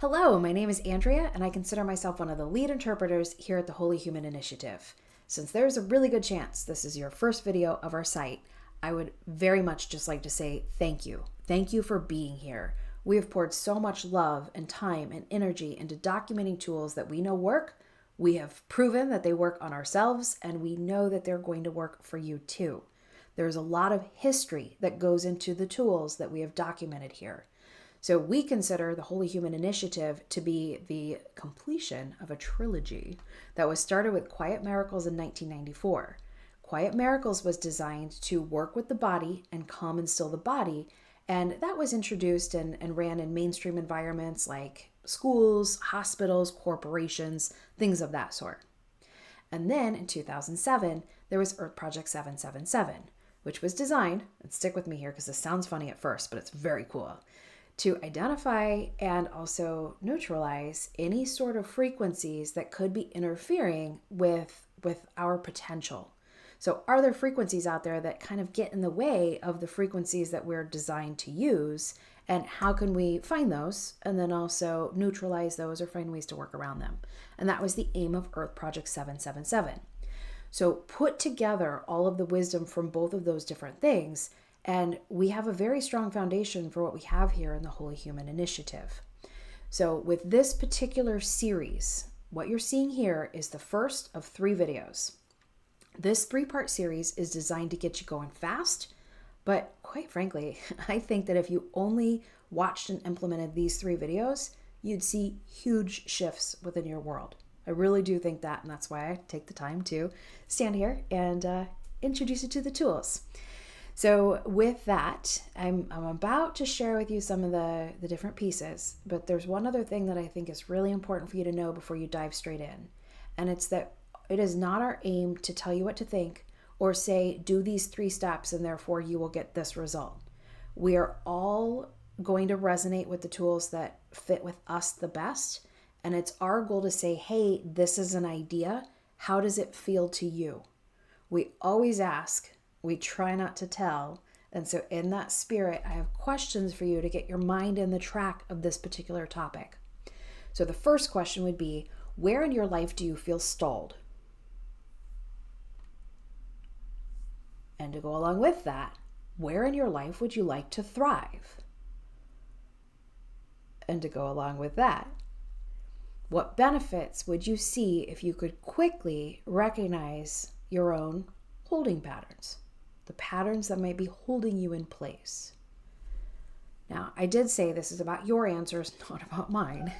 Hello, my name is Andrea, and I consider myself one of the lead interpreters here at the Holy Human Initiative. Since there's a really good chance this is your first video of our site, I would very much just like to say thank you. Thank you for being here. We have poured so much love and time and energy into documenting tools that we know work. We have proven that they work on ourselves, and we know that they're going to work for you too. There's a lot of history that goes into the tools that we have documented here. So we consider the Holy Human Initiative to be the completion of a trilogy that was started with Quiet Miracles in 1994. Quiet Miracles was designed to work with the body and calm and still the body, and that was introduced and ran in mainstream environments like schools, hospitals, corporations, things of that sort. And then in 2007, there was Earth Project 777, which was designed, and stick with me here because this sounds funny at first, but it's very cool, to identify and also neutralize any sort of frequencies that could be interfering with our potential. So are there frequencies out there that kind of get in the way of the frequencies that we're designed to use? And how can we find those and then also neutralize those or find ways to work around them? And that was the aim of Earth Project 777. So put together all of the wisdom from both of those different things, and we have a very strong foundation for what we have here in the Holy Human Initiative. So with this particular series, what you're seeing here is the first of 3 videos. This 3-part series is designed to get you going fast, but quite frankly, I think that if you only watched and implemented these 3 videos, you'd see huge shifts within your world. I really do think that, and that's why I take the time to stand here and introduce you to the tools. So with that, I'm about to share with you some of the different pieces, but there's one other thing that I think is really important for you to know before you dive straight in. And it's that it is not our aim to tell you what to think or say, do these 3 steps and therefore you will get this result. We are all going to resonate with the tools that fit with us the best. And it's our goal to say, hey, this is an idea. How does it feel to you? We always ask. We try not to tell. And so in that spirit, I have questions for you to get your mind in the track of this particular topic. So the first question would be, where in your life do you feel stalled? And to go along with that, where in your life would you like to thrive? And to go along with that, what benefits would you see if you could quickly recognize your own holding patterns? The patterns that might be holding you in place. Now, I did say this is about your answers, not about mine,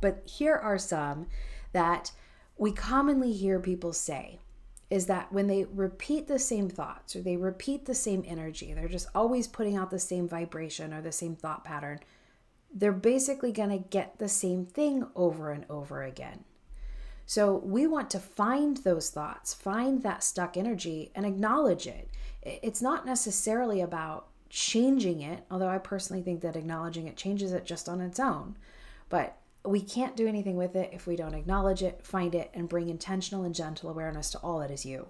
but here are some that we commonly hear people say, is that when they repeat the same thoughts or they repeat the same energy, they're just always putting out the same vibration or the same thought pattern, they're basically going to get the same thing over and over again. So we want to find those thoughts, find that stuck energy and acknowledge it. It's not necessarily about changing it, although I personally think that acknowledging it changes it just on its own. But we can't do anything with it if we don't acknowledge it, find it, and bring intentional and gentle awareness to all that is you.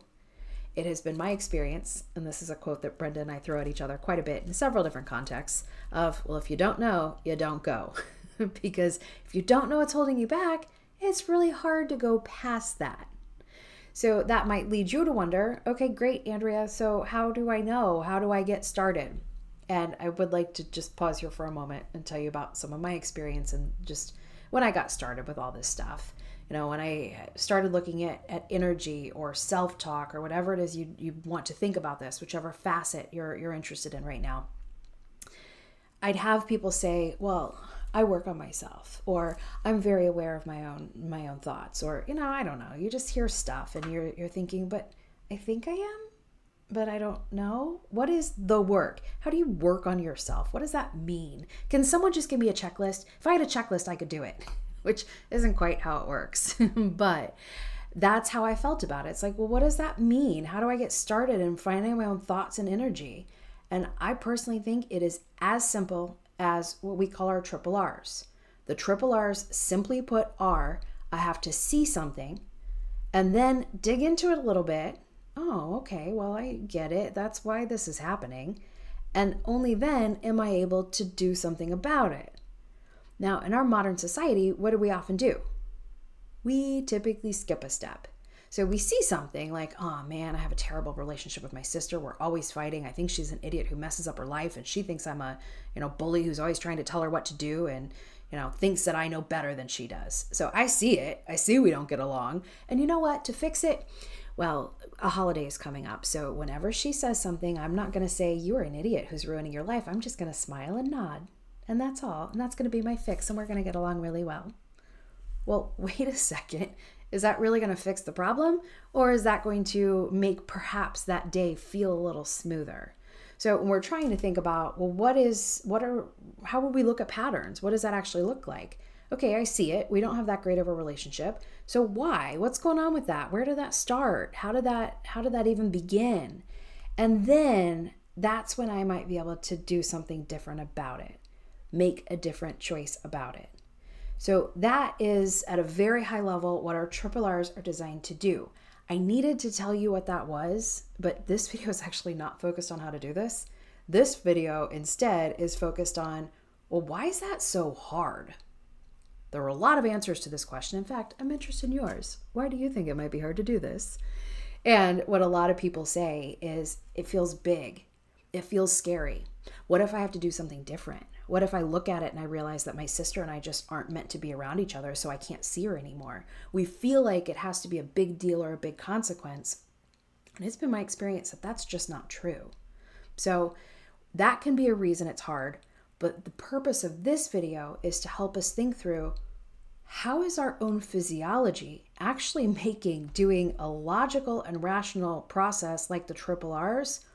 It has been my experience, and this is a quote that Brenda and I throw at each other quite a bit in several different contexts, of, well, if you don't know, you don't go. Because if you don't know what's holding you back, it's really hard to go past that. So that might lead you to wonder, okay, great, Andrea, so how do I know? How do I get started? And I would like to just pause here for a moment and tell you about some of my experience and just when I got started with all this stuff. You know, when I started looking at energy or self-talk or whatever it is you want to think about this, whichever facet you're interested in right now, I'd have people say, well, I work on myself, or I'm very aware of my own thoughts, or, you know, I don't know. You just hear stuff and you're thinking, but I think I am, but I don't know. What is the work? How do you work on yourself? What does that mean? Can someone just give me a checklist? If I had a checklist, I could do it, which isn't quite how it works, but that's how I felt about it. It's like, well, what does that mean? How do I get started in finding my own thoughts and energy? And I personally think it is as simple as what we call our triple R's. The triple R's, simply put, are I have to see something and then dig into it a little bit. Oh, okay, well, I get it. That's why this is happening. And only then am I able to do something about it. Now, in our modern society, what do we often do? We typically skip a step. So we see something like, oh man, I have a terrible relationship with my sister. We're always fighting. I think she's an idiot who messes up her life, and she thinks I'm a, bully who's always trying to tell her what to do and, thinks that I know better than she does. So I see it. I see we don't get along. And you know what? To fix it, well, a holiday is coming up. So whenever she says something, I'm not going to say, you're an idiot who's ruining your life. I'm just going to smile and nod. And that's all. And that's going to be my fix. And we're going to get along really well. Well, wait a second. Is that really going to fix the problem? Or is that going to make perhaps that day feel a little smoother? So when we're trying to think about, well, how would we look at patterns? What does that actually look like? Okay, I see it. We don't have that great of a relationship. So why? What's going on with that? Where did that start? How did that even begin? And then that's when I might be able to do something different about it. Make a different choice about it. So that is at a very high level what our triple R's are designed to do. I needed to tell you what that was, but this video is actually not focused on how to do this. This video instead is focused on, well, why is that so hard? There were a lot of answers to this question. In fact, I'm interested in yours. Why do you think it might be hard to do this? And what a lot of people say is it feels big. It feels scary. What if I have to do something different? What if I look at it and I realize that my sister and I just aren't meant to be around each other, so I can't see her anymore? We feel like it has to be a big deal or a big consequence. And it's been my experience that that's just not true. So that can be a reason it's hard. But the purpose of this video is to help us think through, how is our own physiology actually making doing a logical and rational process like the triple R's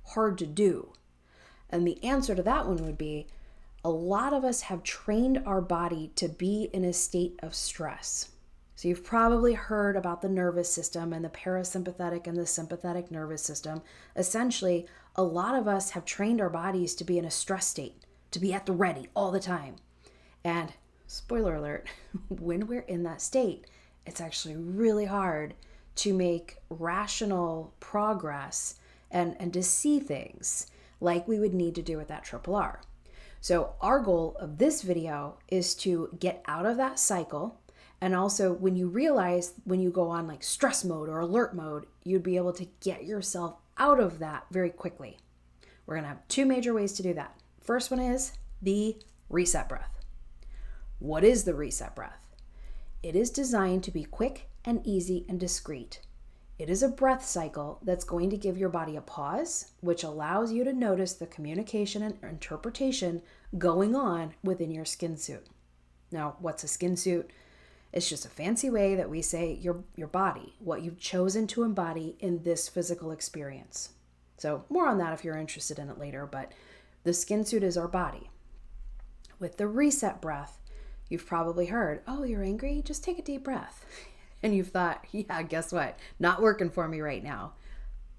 hard to do? And the answer to that one would be, a lot of us have trained our body to be in a state of stress. So you've probably heard about the nervous system and the parasympathetic and the sympathetic nervous system. Essentially, a lot of us have trained our bodies to be in a stress state, to be at the ready all the time. And spoiler alert, when we're in that state, it's actually really hard to make rational progress and to see things like we would need to do with that triple R. So our goal of this video is to get out of that cycle. And also when you realize when you go on like stress mode or alert mode, you'd be able to get yourself out of that very quickly. We're going to have two major ways to do that. First one is the reset breath. What is the reset breath? It is designed to be quick and easy and discreet. It is a breath cycle that's going to give your body a pause, which allows you to notice the communication and interpretation going on within your skin suit. Now, what's a skin suit? It's just a fancy way that we say your body, what you've chosen to embody in this physical experience. So more on that if you're interested in it later, but the skin suit is our body. With the reset breath, you've probably heard, oh, you're angry? Just take a deep breath. And you've thought, yeah, guess what? Not working for me right now.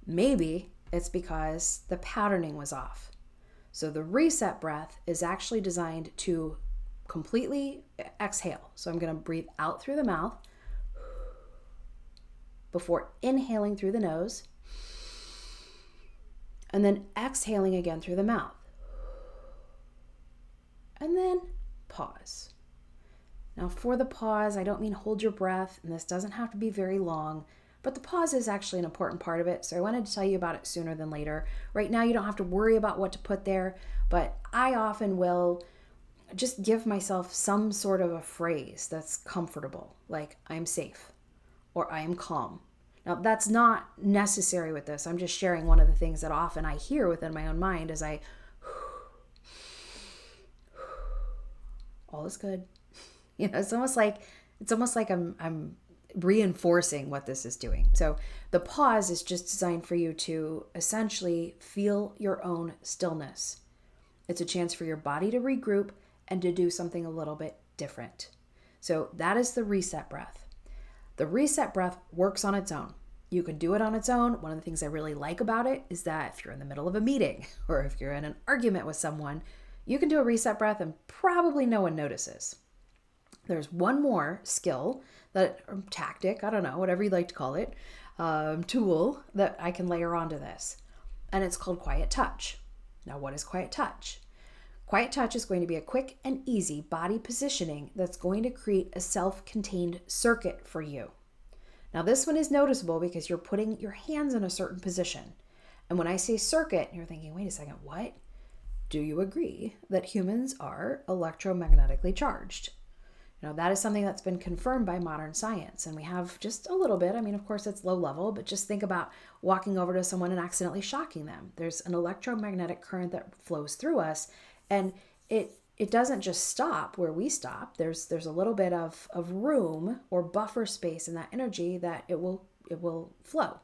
Maybe it's because the patterning was off. So the reset breath is actually designed to completely exhale. So I'm going to breathe out through the mouth before inhaling through the nose and then exhaling again through the mouth. And then pause. Now for the pause, I don't mean hold your breath, and this doesn't have to be very long, but the pause is actually an important part of it, so I wanted to tell you about it sooner than later. Right now you don't have to worry about what to put there, but I often will just give myself some sort of a phrase that's comfortable, like I'm safe or I am calm. Now that's not necessary with this. I'm just sharing one of the things that often I hear within my own mind as I all is good. It's almost like I'm reinforcing what this is doing. So the pause is just designed for you to essentially feel your own stillness. It's a chance for your body to regroup and to do something a little bit different. So that is the reset breath. The reset breath works on its own. You can do it on its own. One of the things I really like about it is that if you're in the middle of a meeting or if you're in an argument with someone, you can do a reset breath and probably no one notices. There's one more skill, tactic, I don't know, whatever you'd like to call it, tool that I can layer onto this. And it's called quiet touch. Now, what is quiet touch? Quiet touch is going to be a quick and easy body positioning that's going to create a self-contained circuit for you. Now, this one is noticeable because you're putting your hands in a certain position. And when I say circuit, you're thinking, wait a second, what? Do you agree that humans are electromagnetically charged? That is something that's been confirmed by modern science. And we have just a little bit. I mean, of course, it's low level, but just think about walking over to someone and accidentally shocking them. There's an electromagnetic current that flows through us, and it doesn't just stop where we stop. There's a little bit of room or buffer space in that energy that it will flow.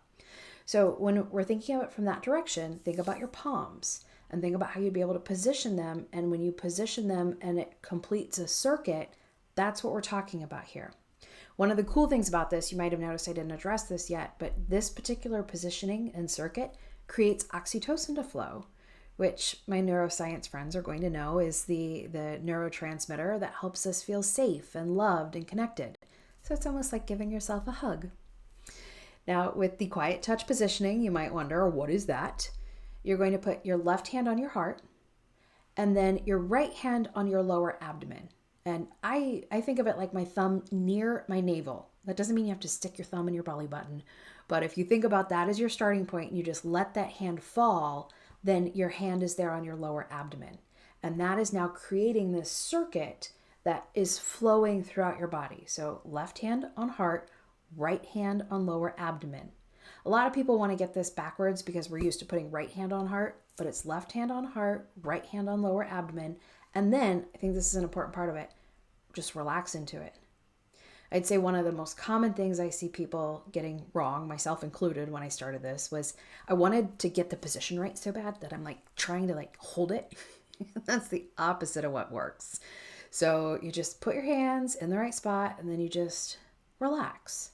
So when we're thinking of it from that direction, think about your palms and think about how you'd be able to position them. And when you position them and it completes a circuit, that's what we're talking about here. One of the cool things about this, you might have noticed I didn't address this yet, but this particular positioning and circuit creates oxytocin to flow, which my neuroscience friends are going to know is the neurotransmitter that helps us feel safe and loved and connected. So it's almost like giving yourself a hug. Now, with the quiet touch positioning, you might wonder, what is that? You're going to put your left hand on your heart and then your right hand on your lower abdomen. And I think of it like my thumb near my navel. That doesn't mean you have to stick your thumb in your belly button. But if you think about that as your starting point and you just let that hand fall, then your hand is there on your lower abdomen. And that is now creating this circuit that is flowing throughout your body. So left hand on heart, right hand on lower abdomen. A lot of people want to get this backwards because we're used to putting right hand on heart, but it's left hand on heart, right hand on lower abdomen. And then, I think this is an important part of it, just relax into it. I'd say one of the most common things I see people getting wrong, myself included when I started this, was I wanted to get the position right so bad that I'm trying to hold it. That's the opposite of what works. So you just put your hands in the right spot and then you just relax.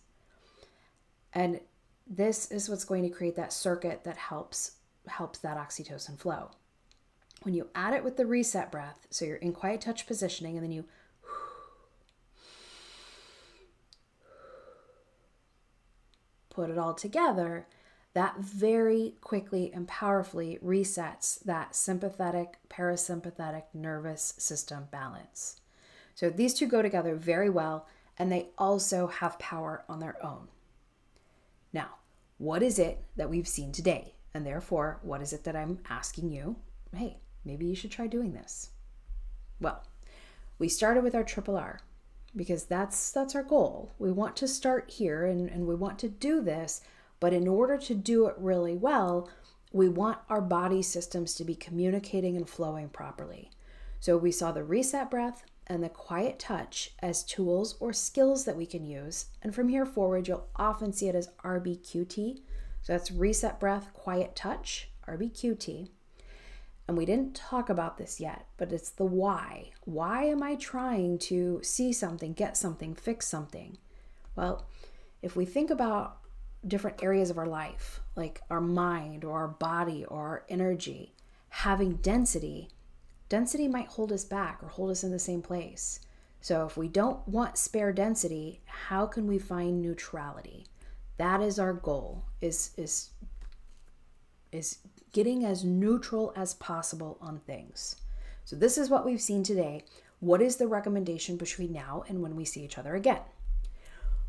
And this is what's going to create that circuit that helps that oxytocin flow. When you add it with the reset breath, so you're in quiet touch positioning and then you put it all together, that very quickly and powerfully resets that sympathetic, parasympathetic nervous system balance. So these two go together very well, and they also have power on their own. Now, what is it that we've seen today? And therefore, what is it that I'm asking you? Hey, maybe you should try doing this. Well, we started with our triple R because that's our goal. We want to start here and we want to do this, but in order to do it really well, we want our body systems to be communicating and flowing properly. So we saw the reset breath and the quiet touch as tools or skills that we can use. And from here forward, you'll often see it as RBQT. So that's reset breath, quiet touch, RBQT. And we didn't talk about this yet, but it's the why. Why am I trying to see something, get something, fix something? Well, if we think about different areas of our life, like our mind or our body or our energy, having density might hold us back or hold us in the same place. So if we don't want spare density, how can we find neutrality? That is our goal, is getting as neutral as possible on things. So this is what we've seen today. What is the recommendation between now and when we see each other again?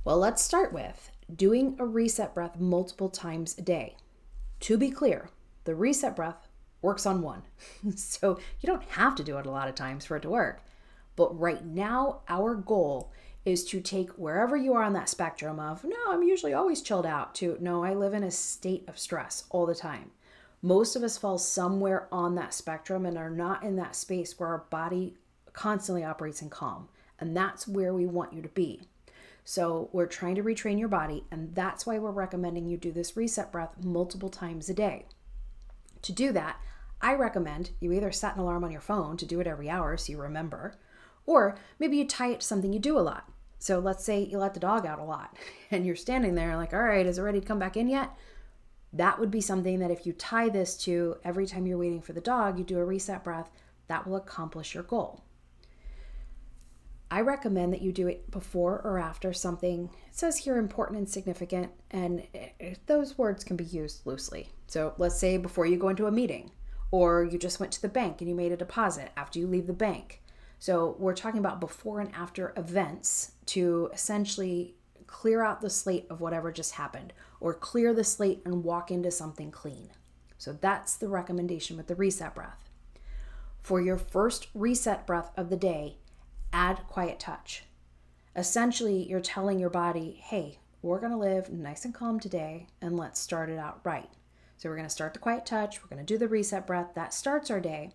Well, let's start with doing a reset breath multiple times a day. To be clear, the reset breath works on one. So you don't have to do it a lot of times for it to work. But right now, our goal is to take wherever you are on that spectrum of, no, I'm usually always chilled out, to, no, I live in a state of stress all the time. Most of us fall somewhere on that spectrum and are not in that space where our body constantly operates in calm. And that's where we want you to be. So we're trying to retrain your body, and that's why we're recommending you do this reset breath multiple times a day. To do that, I recommend you either set an alarm on your phone to do it every hour so you remember, or maybe you tie it to something you do a lot. So let's say you let the dog out a lot and you're standing there like, all right, is it ready to come back in yet? That would be something that if you tie this to every time you're waiting for the dog, you do a reset breath, that will accomplish your goal. I recommend that you do it before or after something, it says here important and significant, and those words can be used loosely. So let's say before you go into a meeting, or you just went to the bank and you made a deposit after you leave the bank. So we're talking about before and after events to essentially clear out the slate of whatever just happened, or clear the slate and walk into something clean. So that's the recommendation with the reset breath. For your first reset breath of the day, add quiet touch. Essentially, you're telling your body, hey, we're going to live nice and calm today, and let's start it out right. So we're going to start the quiet touch. We're going to do the reset breath. That starts our day.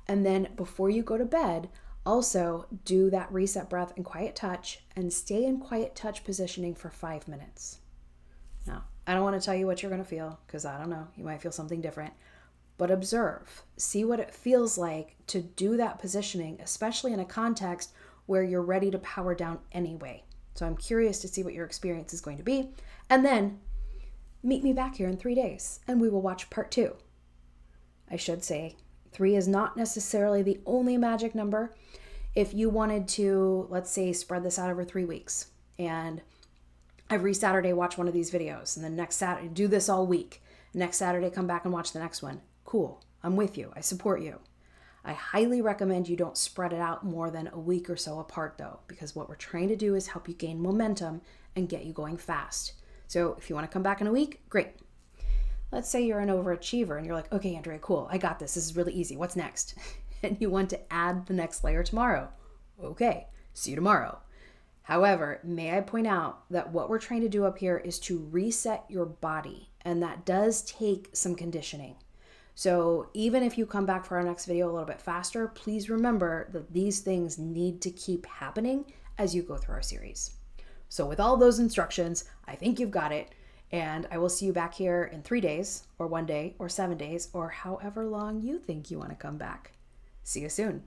And then before you go to bed, also do that reset breath and quiet touch, and stay in quiet touch positioning for 5 minutes. Now, I don't want to tell you what you're going to feel, because I don't know, you might feel something different. But observe, see what it feels like to do that positioning, especially in a context where you're ready to power down anyway. So I'm curious to see what your experience is going to be. And then meet me back here in 3 days and we will watch part 2. I should say 3 is not necessarily the only magic number. If you wanted to, let's say, spread this out over 3 weeks, and every Saturday watch one of these videos, and then next Saturday do this all week. Next Saturday come back and watch the next one. Cool. I'm with you. I support you. I highly recommend you don't spread it out more than a week or so apart though, because what we're trying to do is help you gain momentum and get you going fast. So if you want to come back in a week, great. Let's say you're an overachiever and you're like, okay, Andrea, cool. I got this. This is really easy. What's next? And you want to add the next layer tomorrow. Okay. See you tomorrow. However, may I point out that what we're trying to do up here is to reset your body, and that does take some conditioning. So even if you come back for our next video a little bit faster, please remember that these things need to keep happening as you go through our series. So with all those instructions, I think you've got it. And I will see you back here in 3 days, or 1 day, or 7 days, or however long you think you want to come back. See you soon.